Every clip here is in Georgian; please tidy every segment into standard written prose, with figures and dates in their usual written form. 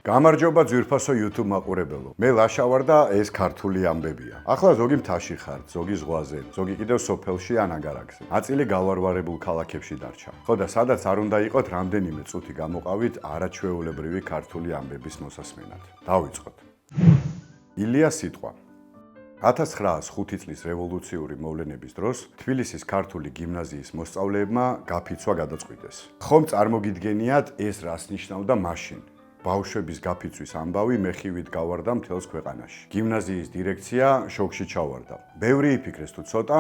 გამარჯობა ძვირფასო YouTube მაყურებელო. მე ლაშა ვარ და ეს ქართული ამბებია. ახლა ზოგი მთაში ხართ, ზოგი ზღვაზე, ზოგი კიდევ სოფელში ან აგარაკზე. აწილი გავარვარებულ ქალაქებში დარჩა. ხო და სადაც არ უნდა იყოთ, რამდენიმე წუთი გამოყავით არაჩვეულებრივი ქართული ამბების მოსასმენად. დავიწყოთ. ილია სიტყვა. 1905 წლის რევოლუციური მოვლენების დროს თბილისის ქართული გიმნაზიის მოსწავლეებმა გაფიცვა გადაწყვიტეს. ხომ წარმოგიდგენიათ ეს რას ნიშნავდა მაშინ? ბავშვების გაფიცვის ამბავი მეხივით გავარდა მთელს ქვეყანაში. გიმნაზიის დირექცია შოკში ჩავარდა. ბევრი იფიქრეს თუ ცოტა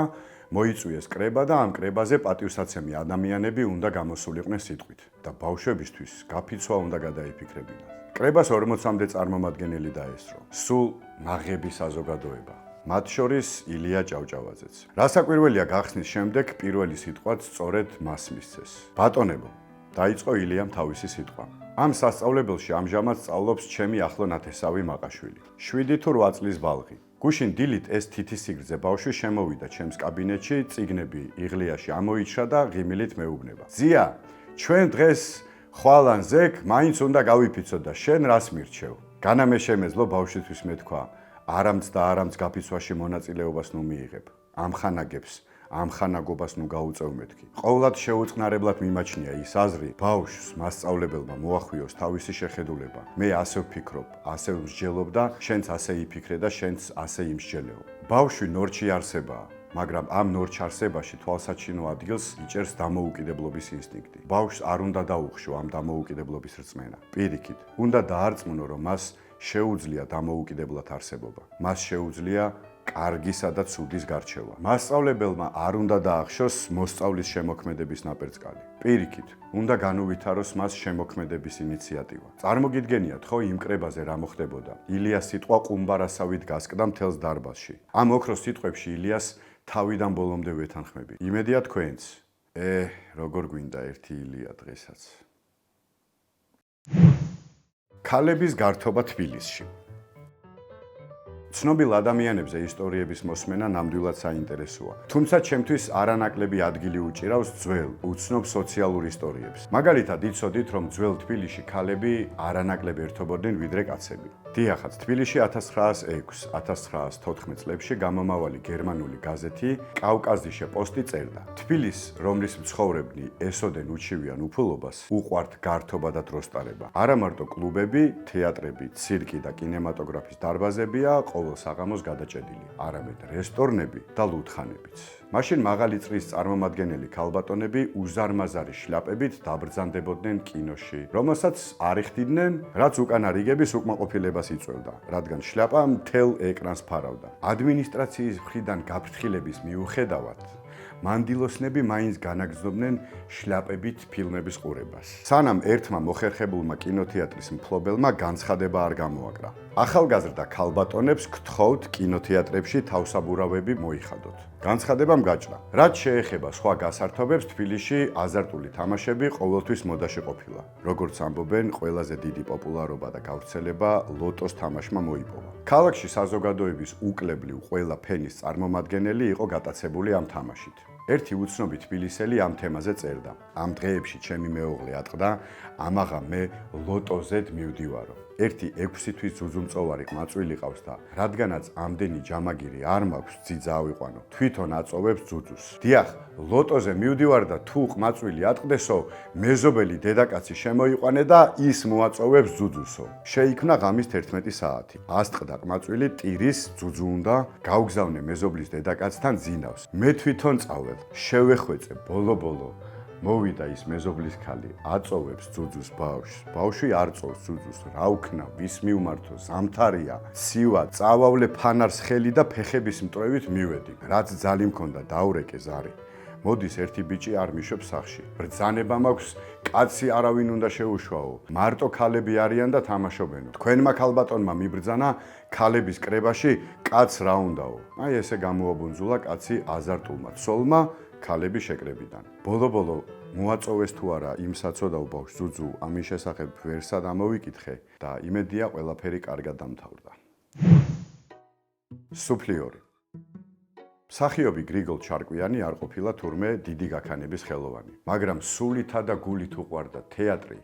მოიწვიეს კრება და ამ კრებაზე პატივსაცემი ადამიანები უნდა გამოსულიყვნენ სიტყვით და ბავშვებისთვის გაფიცვა უნდა გადაიფიქრებინათ. კრებას 40-მდე წარმომადგენელი დაესწრო. სულ ნაღები საზოგადოება. მათ შორის ილია ჭავჭავაძეც. რასაკვირველია გახსნის შემდეგ პირველი სიტყვაც სწორედ მას მისცეს. ბატონებო, დაიწყო ილიამ თავისი სიტყვა. ამ სასწავლებელში ამჟამად სწავლობს ჩემი ახლო ნათესავი მაყაშვილი. 7 თუ 8 წლის ბალღი. გუშინ დილით ეს თითისიგრძე ბავშვი შემოვიდა ჩემს კაბინეტში, წიგნები იღლიაში ამოიჩრა და ღიმილით მეუბნება. ზია, ჩვენ დღეს ხვალან ზეკ მაინც უნდა გავიფიცოთ და შენ რას მირჩევ? განა მე შემეძლო ბავშვისთვის მეთქვა, არამც და არამც გაფიცვაში მონაწილეობას ნუ მიიღებ. ამხანაგებს ამხანაგობას ნუ გაუწევ მეთქი. ყოვლად შეუწყნარებლად მიმაჩნია ის აზრი, ბავშვს მასწავლებელმა მოახვიოს თავისი შეხედულება. მე ასე ვფიქრობ, ასე ვსჯელობ და შენც ასე იფიქრე და შენც ასე იმსჯელეო. ბავშვი ნორჩი არსებაა, მაგრამ ამ ნორჩ არსებაში თვალსაჩინო ადგილს იჭერს დამოუკიდებლობის ინსტინქტი. ბავშვს არ უნდა დაუხშო ამ დამოუკიდებლობის რწმენა. პირიქით, უნდა დაარწმუნო, რომ მას შეუძლია დამოუკიდებლად არსებობა. მას შეუძლია კარგისა და ცუდის გარჩევა. მასწავლებელმა არ უნდა დაახშოს მოსწავლის შემოქმედების ნაპერწკალი. პირიქით, უნდა განუვითაროს მას შემოქმედების ინიციატივა. წარმოგიდგენიათ ხო იმ კრებაზე რა მოხდებოდა? ილიას სიტყვა ყუმბარასავით გასკდა მთელს დარბაზში. ამ ოქროს სიტყვებში ილიას თავიდან ბოლომდე ვეთანხმები. იმედია თქვენც. როგორ გვინდა ერთი ილია დღესაც. ქალების გართობა თბილისში. ცნობილ ადამიანებზე ისტორიების მოსმენა ნამდვილად საინტერესოა. თუმცა ჩემთვის არანაკლები ადგილი უჭირავს ძველ, უცნობ სოციალურ ისტორიებს. მაგალითად, იცოდით, რომ ძველ თბილისში ქალები არანაკლებ ერთობოდნენ ვიდრე კაცები. დიახაც, თბილისში 1906-1914 წლებში გამომავალი გერმანული გაზეთი კავკაზიში პოსტი წერდა. თბილისს, რომლის მცხოვრებნი ესოდენ უჩივიან უფულობას, უყვართ გართობა და დროსტარება. არა მარტო კლუბები, თეატრები, ცირკი და კინემატოგრაფის დარბაზებია ყოველ საღამოს გადაჭედილი, არამედ რესტორნები და ლუდხანებიც. მაშინ მაღალი წრის წარმომადგენელი ქალბატონები უზარმაზარი შლაპებით დაბრძანდებოდნენ კინოში, რომელსაც არიხდიდნენ, რაც უკანა რიგების უკმაყოფილებას იწვევდა, რადგან შლაპა მთელ ეკრანს ფარავდა. ადმინისტრაციის მხრიდან გაფრთხილების მიუხედავად, მანდილოსნები მაინც განაგრძობდნენ შლაპებით ფილმების ყურებას. სანამ ერთმა მოხერხებულმა კინოთეატრის მფლობელმა განცხადება არ გამოაკრა. ახალგაზრდა ქალბატონებს გთხოვთ კინოთეატრებში თავსაბურავები მოიხადოთ. განცხადებამ გაჭრა. რაც შეეხება სხვა გასართობებს, თბილისში აზარტული თამაშები ყოველთვის მოდაში ყოფილა. როგორც ამბობენ, ყველაზე დიდი პოპულარობა და გავრცელება ლოტოს თამაშმა მოიპოვა. ქალაქში საზოგადოების უკლებლივ ყველა ფენის წარმომადგენელი იყო გატაცებული ამ თამაშით. ერთი უცნობი თბილისელი ამ თემაზე წერდა. ამ დღეებში ჩემი მეუღლე ატყდა, ამაღა მე ლოტოზედ მივდივარო. ერთი 6 თვის ძუძუმწოვარი ყმაწვილი ყავს და რადგანაც ამდენი ჯამაგირი არ მაქვს, ძიძა ავიყვანო. თვითონ აწოვებს ძუძუს. დიახ, ლოტოზე მივდივარ და თუ ყმაწვილი ატყდესო, მეზობელი დედაკაცი შემოიყვანე და ის მოაწოვებს ძუძუსო. შეიქმნა ღამის 11 საათი. ასტყდა ყმაწვილი ტირის ძუძუ უნდა გავგზავნე მეზობლის დედაკაცთან ძინავს. მე თვითონ წავალ. შევეხვეწე ბოლო-ბოლო. მოვიდა ის მეზობლის ქალი, აწოვებს ძუძუს ბავშვს. ბავშვი არ წოვს ძუძუს. რა უქნა, ვის მივმართო, ზამთარია, ცივა, წავავლე ფანარს ხელი და ფეხების მტრევით მივედი. რაც ძალი მქონდა, დაურეკე ზარი. მოდის ერთი ბიჭი არ მიშობს სახში. ბრძანება მაქვს, კაცი არავინ უნდა შეუშვაო. მარტო ქალები არიან და თამაშობენო. თქვენმა ქალბატონმა მიბრძანა ქალების კრებაში კაც რა უნდაო. აი ესე გამოაბუნძულა კაცი აზარტულმა ცოლმა ქალების შეკრებიდან. ბოლო-ბოლო მოაწოვეს თუ არა იმ საცოდავ ბავშვს ძუძუ, ამის შესახებ ვერსად ამოვიკითხე და იმედია ყველაფერი კარგად დამთავრდა. სუფლიორი. მსახიობი გრიგოლ ჩარკვიანი არ ყოფილა თურმე დიდი გაქანების ხელოვანი, მაგრამ სულითა და გულით უყვარდა თეატრი,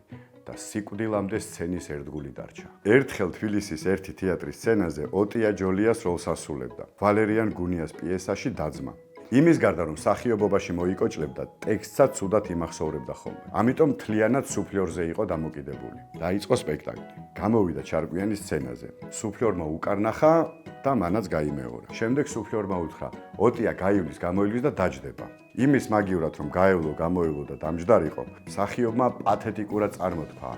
და სიკვდილამდე სცენის ერთგული დარჩა. ერთხელ თბილისის ერთი თეატრის სცენაზე ოტია ჯოლიას როლს ასრულებდა ვალერიან გუნიას პიესაში დაძმა. იმის გარდა რომ მსახიობობაში მოიკოჭლებდა, ტექსტსაც ცუდად იმახსოვრებდა ხოლმე. ამიტომ მთლიანად სუფლιორზე იყო დამოკიდებული. დაიწყო სპექტაკლი. გამოვიდა ჩარკვიანი სცენაზე. სუფლიორმა უკარნახა და მანაც გაიმეორა. შემდეგ სუფლიორმა უთხრა: ოტია გაივლის, გამოივლის და დაჯდება. იმის მაგივრად რომ გაევლო, გამოევლო და დამჯდარიყო, მსახიობმა პათეტიკურად წარმოთქვა: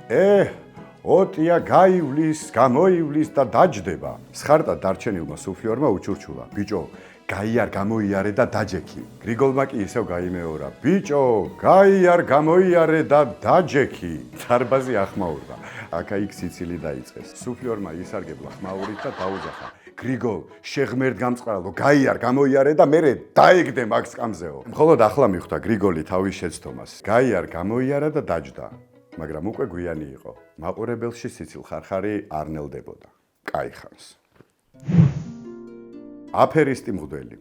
ოტია გაივლის, გამოივლის და დაჯდება. სხარტად დარჩენილმა სუფლიორმა უჩურჩულა: ბიჭო, გაიარ გამოიარე და დაჯექი. გრიგოლმა კი ისევ გაიმეორა: ბიჭო, გაიარ გამოიარე და დაჯექი. დარბაზი ახმაურდა. აქა-იქ სიცილი დაიწყეს. სუფლიორმა ისარგებლა ხმაურით და დაუძახა: გრიგოლ, შეღმერთ გამწყრალო, გაიარ გამოიარე და მერე დაეგდე მაგ სკამზეო. მხოლოდ ახლა მიხვდა გრიგოლი თავის შეცდომას. გაიარ გამოიარა და დაჯდა. მაგრამ უკვე გვიანი იყო. მაყურებელში სიცილ-ხარხარი არ ნელდებოდა. კაიხანს. აფერისტი მღვდელი.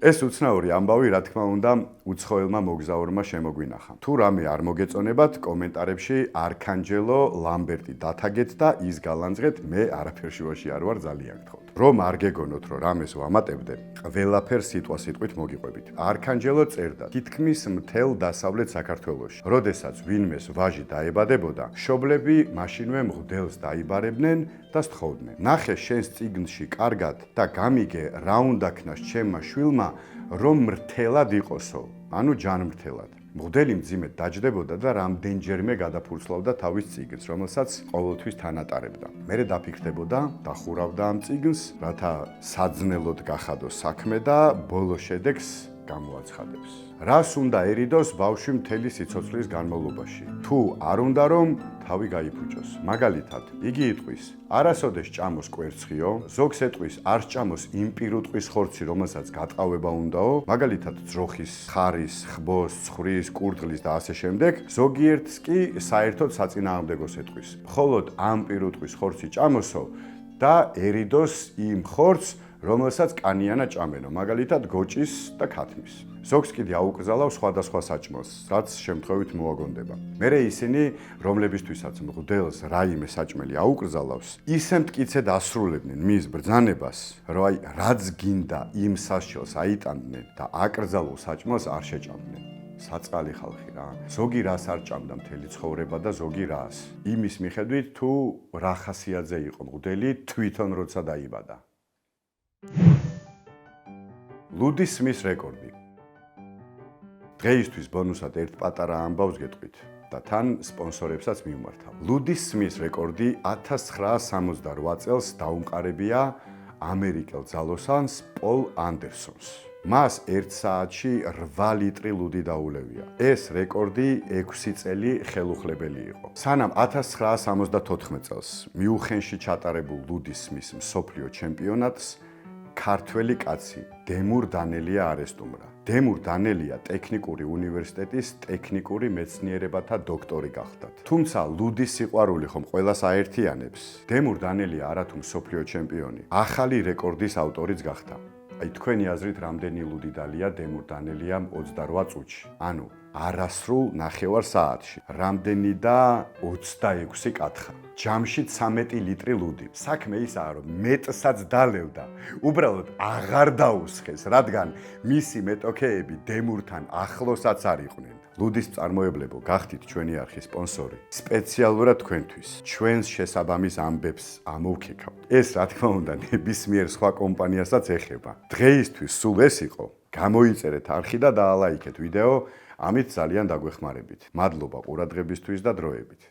ეს უცნაური ამბავი, რა თქმა უნდა, უცხოელმა მოგზაურმა შემოგვინახა. თუ რამე არ მოგეწონებათ, კომენტარებში არქანჯელო ლამბერტი დათაგეთ და ის გალანძღეთ, მე არაფერ შუაში არ ვარ, ძალიან გთხოვთ. რომ არ გეგონოთ, რომ რამეს ვამატებდე, ყველაფერს სიტყვა-სიტყვით მოგიყვებით. არქანჯელო წერდა: თითქმის მთელ დასავლეთ საქართველოში, როდესაც ვინმეს ვაჟი დაებადებოდა, მშობლები მაშინვე მღვდელს დაიბარებდნენ და სთხოვდნენ: ნახე შენს წიგნში კარგად და გამიგე რა უნდა ქნას ჩემმა შვილმა, რომ მრთელად იყოსო, ანუ ჯანმრთელად. მღვდელი მძიმედ დაჯდებოდა და რამდენჯერმე გადაფურცლავდა თავის წიგნს, რომელსაც ყოველთვის თან ატარებდა. მერე დაფიქრდებოდა, დახურავდა ამ წიგნს, რათა საძნელოდ გახადოს საქმე და ბოლო შედეგს გამოაცხადებს. რას უნდა ერიდოს ბავშვი მთელი სიცოცხლის განმავლობაში? თუ არ უნდა რომ თავი გაიფუჭოს. მაგალითად, იგი იტყვის: არასოდეს ჭამოს კვერცხიო, ზოგს ეტყვის: არ სჭამოს იმ პირუტყვის ხორცი, რომელსაც გატყავება უნდაო, მაგალითად, ძროხის, ხარის, ხბოს, ცხვრის, კურდღლის და ასე შემდეგ. ზოგიერთს კი საერთოდ საწინააღმდეგოს ეტყვის: მხოლოდ ამ პირუტყვის ხორცი ჭამოსო და ერიდოს იმ ხორცს, რომელსაც კანიანა ჭამენო, მაგალითად, გოჭის და ქათმის. ზოგს კიდე აუკრძალავს სხვადასხვა საჭმელს, რაც შემთხვევით მოაგონდება. მერე ისინი, რომლებისთვისაც მღვდელს რაიმე საჭმელი აუკრძალავს, ისე მტკიცედ ასრულებდნენ მის ბრძანებას, რომ აი რაც გინდა იმ სასჯელს აიტანდნენ და აკრძალულ საჭმელს არ შეჭამდნენ. საწყალი ხალხი რა. ზოგი რას არ ჭამდა მთელი ცხოვრება და ზოგი რას. იმის მიხედვით თუ რა ხასიათზე იყო მღვდელი თვითონ როცა დაიბადა. ლუდის სმის რეკორდი. დღეისთვის ბონუსად ერთ პატარა ამბავს გეტყვით და თან სპონსორებსაც მივმართავ. ლუდის სმის რეკორდი 1968 წელს დაუმყარებია ამერიკელ ძალოსანს პოლ ანდერსონს. მას 1 საათში 8 ლიტრი ლუდი დაულევია. ეს რეკორდი 6 წელი ხელუხლებელი იყო. სანამ 1974 წელს მიუნხენში ჩატარებულ ლუდის სმის მსოფლიო ჩემპიონატს ქართველი კაცი დემურ დანელია არესტუმრა. დემურ დანელია ტექნიკური უნივერსიტეტის ტექნიკური მეცნიერებათა დოქტორი გახდათ. თუმცა ლუდის სიყვარული ხომ ყველას აერთიანებს. დემურ დანელია არათუ მსოფლიო ჩემპიონი, ახალი რეკორდის ავტორიც გახდა. აი თქვენი აზრით რამდენი ლუდი დალია დემურ დანელიამ 28 წუთში? ანუ არასრულ 9 საათში. რამდენი და 26 კათხა. ჯამში 13 ლიტრი ლუდი. საქმე ისაა, რომ მეტსაც დალევდა. უბრალოდ აღარ დაუსხეს, რადგან მისი მეტოქეები დემურთან ახლოსაც არ იყვნენ. ლუდის მწარმოებლებო, გახდით ჩვენი არხის სპონსორი. სპეციალურად თქვენთვის ჩვენს შესაბამის ამბებს ამოვქეკავთ. ეს რა თქმა უნდა ნებისმიერ სხვა კომპანიასაც ეხება. დღეისთვის სულ ეს იყო. გამოიწერეთ არხი და დაალაიქეთ ვიდეო, ამით ძალიან დაგვეხმარებით. მადლობა ყურადღებისთვის და დროებით.